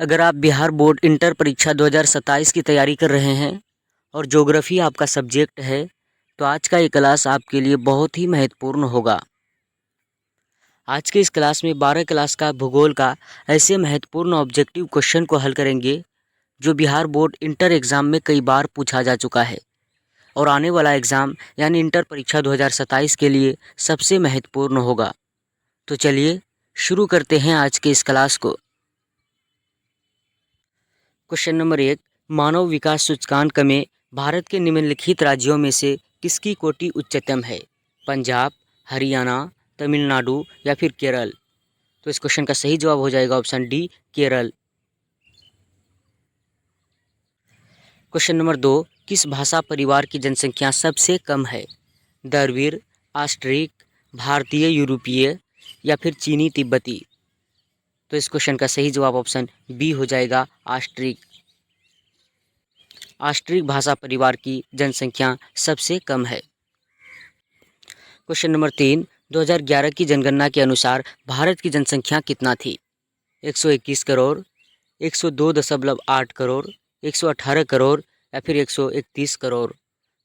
अगर आप Bihar board inter परीक्षा 2027 की तैयारी कर रहे हैं और ज्योग्राफी आपका सब्जेक्ट है तो आज का ये क्लास आपके लिए बहुत ही महत्वपूर्ण होगा। आज के इस क्लास में 12 क्लास का भूगोल का ऐसे महत्वपूर्ण ऑब्जेक्टिव क्वेश्चन को हल करेंगे जो बिहार बोर्ड इंटर एग्ज़ाम में कई बार पूछा जा चुका है और आने वाला एग्ज़ाम यानी इंटर परीक्षा 2027 के लिए सबसे महत्वपूर्ण होगा। तो चलिए शुरू करते हैं आज के इस क्लास को। क्वेश्चन नंबर 1, मानव विकास सूचकांक में भारत के निम्नलिखित राज्यों में से किसकी कोटि उच्चतम है? पंजाब, हरियाणा, तमिलनाडु या फिर केरल? तो इस क्वेश्चन का सही जवाब हो जाएगा option D, Kerala. Question number 2, किस भाषा परिवार की जनसंख्या सबसे कम है? द्रविड़, ऑस्ट्रिक, भारतीय यूरोपीय या फिर चीनी तिब्बती? तो इस क्वेश्चन का सही जवाब ऑप्शन बी हो जाएगा, ऑस्ट्रिक। ऑस्ट्रिक भाषा परिवार की जनसंख्या सबसे कम है। क्वेश्चन नंबर 3, 2011 की जनगणना के अनुसार भारत की जनसंख्या कितना थी? 121 करोड़, 102.8 करोड़, 118 करोड़ या फिर 131 करोड़?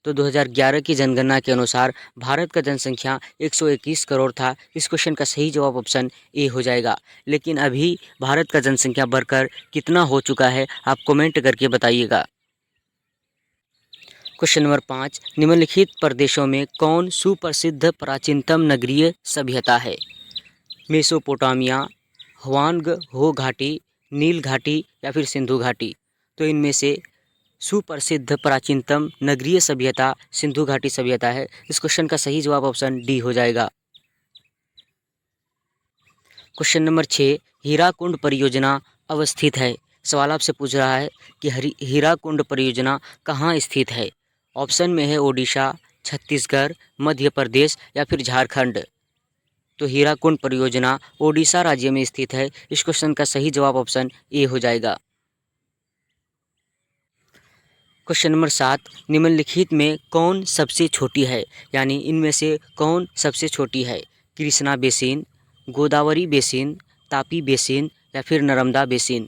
तो 2011 की जनगणना के अनुसार भारत का जनसंख्या 121 करोड़ था। इस क्वेश्चन का सही जवाब ऑप्शन ए हो जाएगा। लेकिन अभी भारत का जनसंख्या बढ़कर कितना हो चुका है आप कमेंट करके बताइएगा। क्वेश्चन नंबर 5, निम्नलिखित प्रदेशों में कौन सुप्रसिद्ध प्राचीनतम नगरीय सभ्यता है? मेसोपोटामिया, ह्वांग हो घाटी, नील घाटी या फिर सिंधु घाटी? तो इनमें से सुप्रसिद्ध प्राचीनतम नगरीय सभ्यता सिंधु घाटी सभ्यता है। इस क्वेश्चन का सही जवाब ऑप्शन डी हो जाएगा। क्वेश्चन नंबर 6, हीराकुंड परियोजना अवस्थित है। सवाल आपसे पूछ रहा है कि हीराकुंड परियोजना कहाँ स्थित है? ऑप्शन में है ओडिशा, छत्तीसगढ़, मध्य प्रदेश या फिर झारखंड? तो हीराकुंड परियोजना ओडिशा राज्य में स्थित है। इस क्वेश्चन का सही जवाब ऑप्शन ए हो जाएगा। क्वेश्चन नंबर 7, निम्नलिखित में कौन सबसे छोटी है? यानी इनमें से कौन सबसे छोटी है? Krishna basin, Godavari basin, Tapi basin या फिर नर्मदा बेसिन?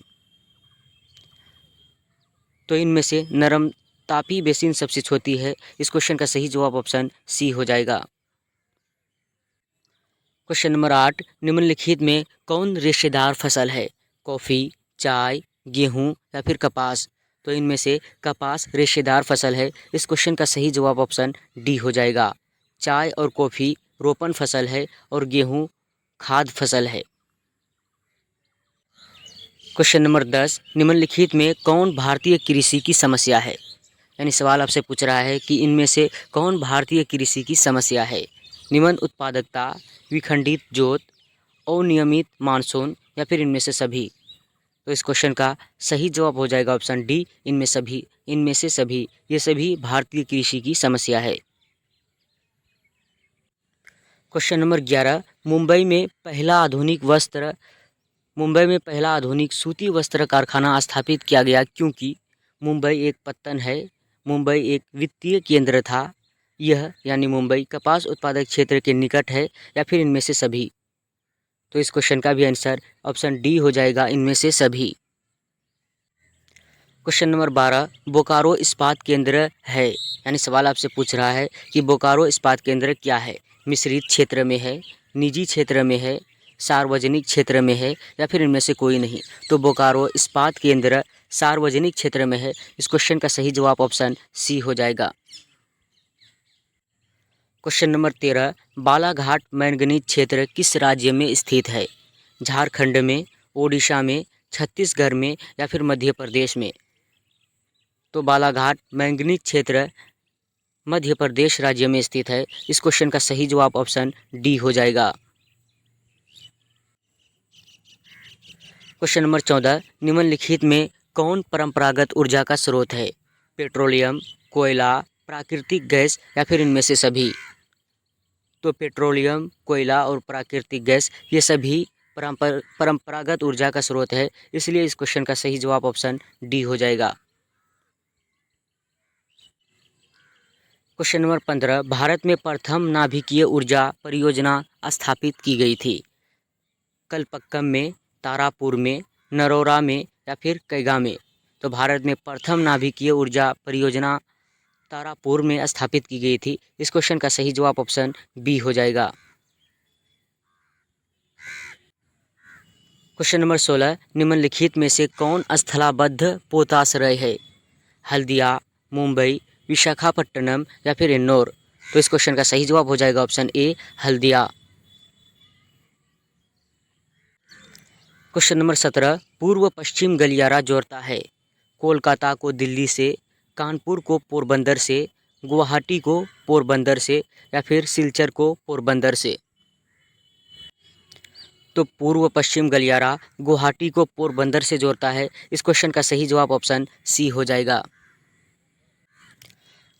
तो इनमें से तापी बेसिन सबसे छोटी है। इस क्वेश्चन का सही जवाब ऑप्शन सी हो जाएगा। क्वेश्चन नंबर 8, निम्नलिखित में कौन रेशेदार फसल है? कॉफ़ी, चाय, गेहूं या फिर कपास? तो इनमें से कपास रेशेदार फसल है। इस क्वेश्चन का सही जवाब ऑप्शन डी हो जाएगा। चाय और कॉफ़ी रोपण फसल है और गेहूं खाद्य फसल है। क्वेश्चन नंबर 10, निम्नलिखित में कौन भारतीय कृषि की समस्या है? यानी सवाल आपसे पूछ रहा है कि इनमें से कौन भारतीय कृषि की समस्या है? निम्न उत्पादकता, विखंडित जोत, अनियमित मानसून या फिर इनमें से सभी? तो इस क्वेश्चन का सही जवाब हो जाएगा ऑप्शन डी, इनमें से सभी। ये सभी भारतीय कृषि की समस्या है। क्वेश्चन नंबर 11, मुंबई में पहला आधुनिक सूती वस्त्र कारखाना स्थापित किया गया क्योंकि? मुंबई एक पत्तन है, मुंबई एक वित्तीय केंद्र था, यह यानी मुंबई कपास उत्पादक क्षेत्र के निकट है या फिर इनमें से सभी? तो इस क्वेश्चन का भी आंसर ऑप्शन डी हो जाएगा, इनमें से सभी। क्वेश्चन नंबर 12, बोकारो इस्पात केंद्र है। यानी सवाल आपसे पूछ रहा है कि बोकारो इस्पात केंद्र क्या है? मिश्रित क्षेत्र में है, निजी क्षेत्र में है, सार्वजनिक क्षेत्र में है या फिर इनमें से कोई नहीं? तो बोकारो इस्पात केंद्र सार्वजनिक क्षेत्र में है। इस क्वेश्चन का सही जवाब ऑप्शन सी हो जाएगा। क्वेश्चन नंबर 13, बालाघाट मैंगनीज क्षेत्र किस राज्य में स्थित है? झारखंड में, ओडिशा में, छत्तीसगढ़ में या फिर मध्य प्रदेश में? तो बालाघाट मैंगनीज क्षेत्र मध्य प्रदेश राज्य में स्थित है। इस क्वेश्चन का सही जवाब ऑप्शन डी हो जाएगा। क्वेश्चन नंबर 14, निम्नलिखित में कौन परंपरागत ऊर्जा का स्रोत है? पेट्रोलियम, कोयला, प्राकृतिक गैस या फिर इनमें से सभी? तो पेट्रोलियम, कोयला और प्राकृतिक गैस ये सभी परंपरागत ऊर्जा का स्रोत है, इसलिए इस क्वेश्चन का सही जवाब ऑप्शन डी हो जाएगा। क्वेश्चन नंबर 15, भारत में प्रथम नाभिकीय ऊर्जा परियोजना स्थापित की गई थी? कलपक्कम में, तारापुर में, नरोरा में या फिर कैगामे। तो भारत में प्रथम नाभिकीय ऊर्जा परियोजना तारापुर में स्थापित की गई थी। इस क्वेश्चन का सही जवाब ऑप्शन बी हो जाएगा। क्वेश्चन नंबर 16, निम्नलिखित में से कौन स्थलाबद्ध पोताश्रय है? हल्दिया, मुंबई, विशाखापट्टनम या फिर इंदौर। तो इस क्वेश्चन का सही जवाब हो जाएगा option A, Haldia. Question number 17, पूर्व पश्चिम गलियारा जोड़ता है कोलकाता को दिल्ली से, कानपुर को पोरबंदर से, गुवाहाटी को पोरबंदर से या फिर सिलचर को पोरबंदर से। तो पूर्व पश्चिम गलियारा गुवाहाटी को पोरबंदर से जोड़ता है। इस क्वेश्चन का सही जवाब ऑप्शन सी हो जाएगा।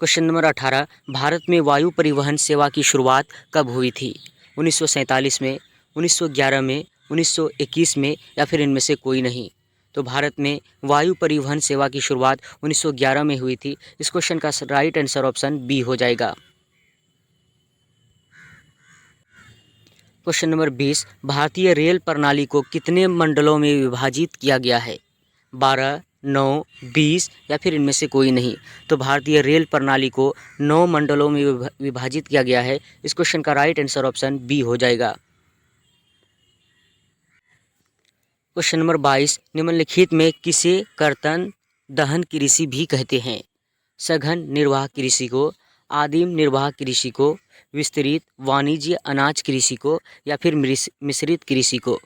क्वेश्चन नंबर 18, भारत में वायु परिवहन सेवा की शुरुआत कब हुई थी? 1947 में, 1911 में, 1921 में या फिर इनमें से कोई नहीं। तो भारत में वायु परिवहन सेवा की शुरुआत 1911 में हुई थी। इस क्वेश्चन का राइट आंसर ऑप्शन बी हो जाएगा। क्वेश्चन नंबर 20, भारतीय रेल प्रणाली को कितने मंडलों में विभाजित किया गया है? 12, 9, 20 या फिर इनमें से कोई नहीं। तो भारतीय रेल प्रणाली को 9 मंडलों में विभाजित किया गया है। इस क्वेश्चन का राइट आंसर ऑप्शन बी हो जाएगा। क्वेश्चन नंबर 22, निम्नलिखित में किसे कर्तन दहन कृषि भी कहते हैं? सघन निर्वाह कृषि को, आदिम निर्वाह कृषि को, विस्तृत वाणिज्य अनाज कृषि को या फिर मिश्रित कृषि को।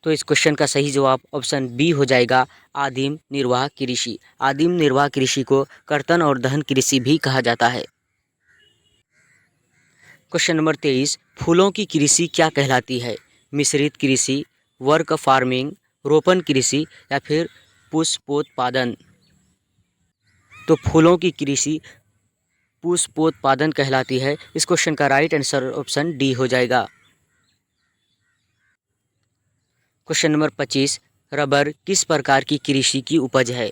तो इस क्वेश्चन का सही जवाब ऑप्शन बी हो जाएगा, आदिम निर्वाह कृषि। आदिम निर्वाह कृषि को कर्तन और दहन कृषि भी कहा जाता है। क्वेश्चन नंबर 23, फूलों की कृषि क्या कहलाती है? मिश्रित कृषि, वर्क फार्मिंग, रोपण कृषि या फिर पुष्पोत्पादन। तो फूलों की कृषि पुष्पोत्पादन कहलाती है। इस क्वेश्चन का राइट आंसर ऑप्शन डी हो जाएगा। क्वेश्चन नंबर 25, रबर किस प्रकार की कृषि की उपज है?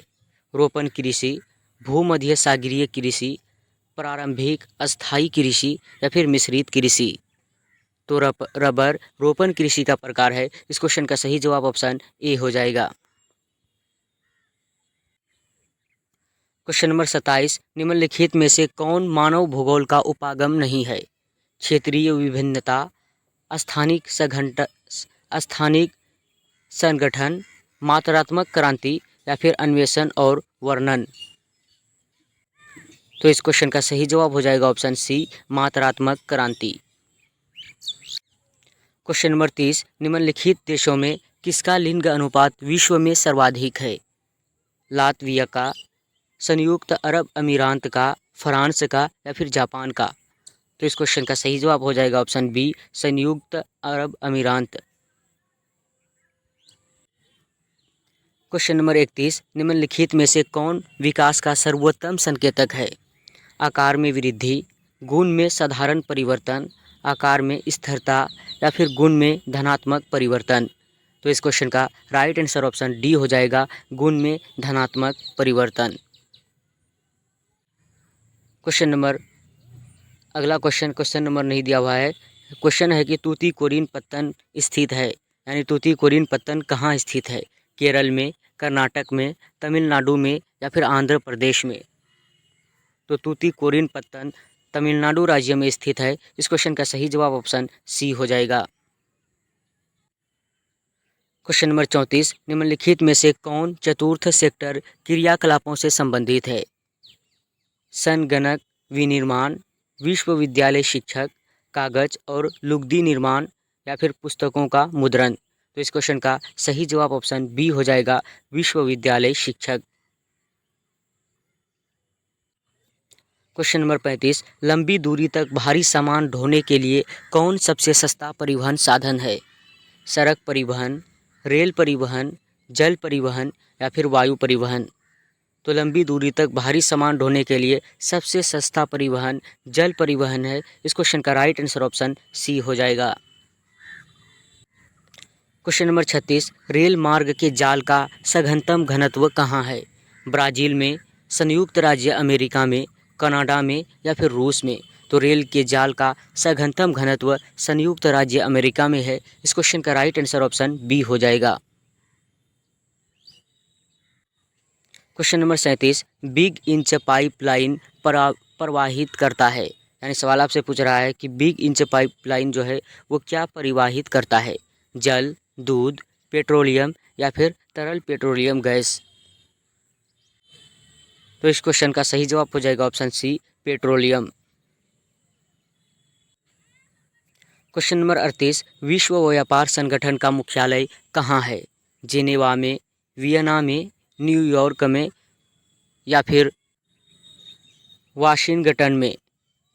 रोपण कृषि, भूमध्य सागरीय कृषि, प्रारंभिक अस्थायी कृषि या फिर मिश्रित कृषि। तो रबर रोपण कृषि का प्रकार है। इस क्वेश्चन का सही जवाब ऑप्शन ए हो जाएगा। क्वेश्चन नंबर 27, निम्नलिखित में से कौन मानव भूगोल का उपागम नहीं है? क्षेत्रीय विभिन्नता, स्थानिक संगठन, मात्रात्मक क्रांति या फिर अन्वेषण और वर्णन। तो इस क्वेश्चन का सही जवाब हो जाएगा ऑप्शन सी, मात्रात्मक क्रांति। क्वेश्चन नंबर 30, निम्नलिखित देशों में किसका लिंग अनुपात विश्व में सर्वाधिक है? लातविया का, संयुक्त अरब अमीरात का, फ्रांस का या फिर जापान का। तो इस क्वेश्चन का सही जवाब हो जाएगा ऑप्शन बी, संयुक्त अरब अमीरात। क्वेश्चन नंबर 31, निम्नलिखित में से कौन विकास का सर्वोत्तम संकेतक है? आकार में वृद्धि, गुण में साधारण परिवर्तन, आकार में स्थिरता या फिर गुण में धनात्मक परिवर्तन। तो इस क्वेश्चन का राइट आंसर ऑप्शन डी हो जाएगा, गुण में धनात्मक परिवर्तन। अगला क्वेश्चन नंबर नहीं दिया हुआ है। क्वेश्चन है कि तूतीकोरिन पत्तन स्थित है, यानी तूतीकोरिन पत्तन कहाँ स्थित है? केरल में, कर्नाटक में, तमिलनाडु में या फिर आंध्र प्रदेश में। तो तूतीकोरिन पत्तन तमिलनाडु राज्य में स्थित है। इस क्वेश्चन का सही जवाब ऑप्शन सी हो जाएगा। क्वेश्चन नंबर 34, निम्नलिखित में से कौन चतुर्थ सेक्टर क्रियाकलापों से संबंधित है? संगणक विनिर्माण, विश्वविद्यालय शिक्षक, कागज और लुगदी निर्माण या फिर पुस्तकों का मुद्रण। तो इस क्वेश्चन का सही जवाब ऑप्शन बी हो जाएगा, विश्वविद्यालय शिक्षक। क्वेश्चन नंबर 35, लंबी दूरी तक भारी सामान ढोने के लिए कौन सबसे सस्ता परिवहन साधन है? सड़क परिवहन, रेल परिवहन, जल परिवहन या फिर वायु परिवहन। तो लंबी दूरी तक भारी सामान ढोने के लिए सबसे सस्ता परिवहन जल परिवहन है। इस क्वेश्चन का राइट आंसर ऑप्शन सी हो जाएगा। क्वेश्चन नंबर 36, रेल मार्ग के जाल का सघनतम घनत्व कहाँ है? ब्राज़ील में, संयुक्त राज्य अमेरिका में, कनाडा में या फिर रूस में। तो रेल के जाल का सघनतम घनत्व संयुक्त राज्य अमेरिका में है। इस क्वेश्चन का राइट आंसर ऑप्शन बी हो जाएगा। Question number 37, big inch pipeline प्रवाहित करता है। यानी सवाल आपसे पूछ रहा है कि बिग इंच पाइपलाइन जो है वो क्या परिवाहित करता है, जल, दूध, पेट्रोलियम या फिर तरल पेट्रोलियम गैस। तो इस क्वेश्चन का सही जवाब हो जाएगा option C, petroleum. Question number 38, विश्व व्यापार संगठन का मुख्यालय कहाँ है, जेनेवा में, वियना में, न्यूयॉर्क में या फिर वाशिंगटन में।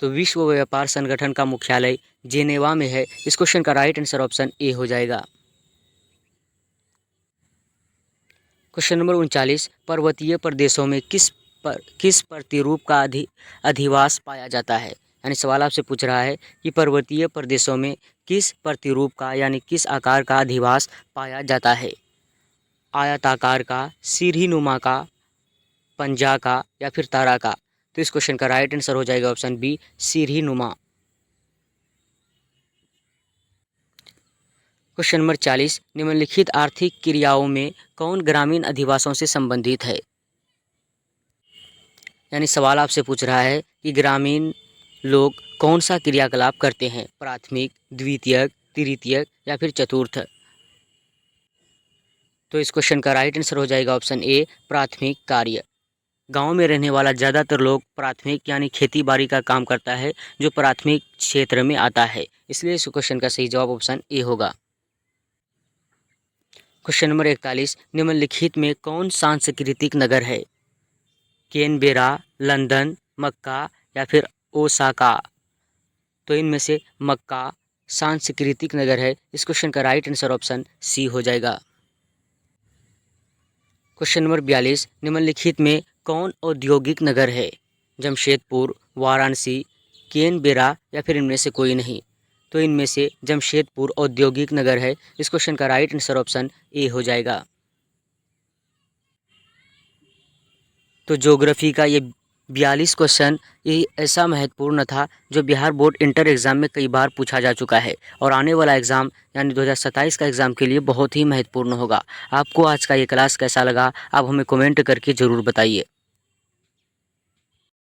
तो विश्व व्यापार संगठन का मुख्यालय जेनेवा में है। इस क्वेश्चन का राइट आंसर ऑप्शन ए हो जाएगा। क्वेश्चन नंबर 39, पर्वतीय प्रदेशों में किस प्रतिरूप का अधिवास पाया जाता है। यानी सवाल आपसे पूछ रहा है कि पर्वतीय प्रदेशों में किस प्रतिरूप का यानी किस आकार का अधिवास पाया जाता है, आयताकार का, सीढ़ीनुमा का, पंजा का या फिर तारा का। तो इस क्वेश्चन का राइट आंसर हो जाएगा ऑप्शन बी, सीढ़ीनुमा। क्वेश्चन नंबर 40, निम्नलिखित आर्थिक क्रियाओं में कौन ग्रामीण अधिवासों से संबंधित है। यानी सवाल आपसे पूछ रहा है कि ग्रामीण लोग कौन सा क्रियाकलाप करते हैं, प्राथमिक, द्वितीयक, तृतीयक या फिर चतुर्थ। तो इस क्वेश्चन का राइट आंसर हो जाएगा ऑप्शन ए, प्राथमिक कार्य। गांव में रहने वाला ज़्यादातर लोग प्राथमिक यानी खेती बाड़ी का काम करता है, जो प्राथमिक क्षेत्र में आता है। इसलिए इस क्वेश्चन का सही जवाब ऑप्शन ए होगा। क्वेश्चन नंबर 41, निम्नलिखित में कौन सांस्कृतिक नगर है, कैनबेरा, लंदन, मक्का या फिर ओसाका। तो इनमें से मक्का सांस्कृतिक नगर है। इस क्वेश्चन का राइट आंसर ऑप्शन सी हो जाएगा। क्वेश्चन नंबर 42, निम्नलिखित में कौन औद्योगिक नगर है, जमशेदपुर, वाराणसी, कैनबेरा या फिर इनमें से कोई नहीं। तो इनमें से जमशेदपुर औद्योगिक नगर है। इस क्वेश्चन का राइट आंसर ऑप्शन ए हो जाएगा। तो ज्योग्राफी का ये 42 क्वेश्चन ये ऐसा महत्वपूर्ण था जो बिहार बोर्ड इंटर एग्ज़ाम में कई बार पूछा जा चुका है और आने वाला एग्ज़ाम यानी 2027 का एग्ज़ाम के लिए बहुत ही महत्वपूर्ण होगा। आपको आज का ये क्लास कैसा लगा, आप हमें कमेंट करके ज़रूर बताइए।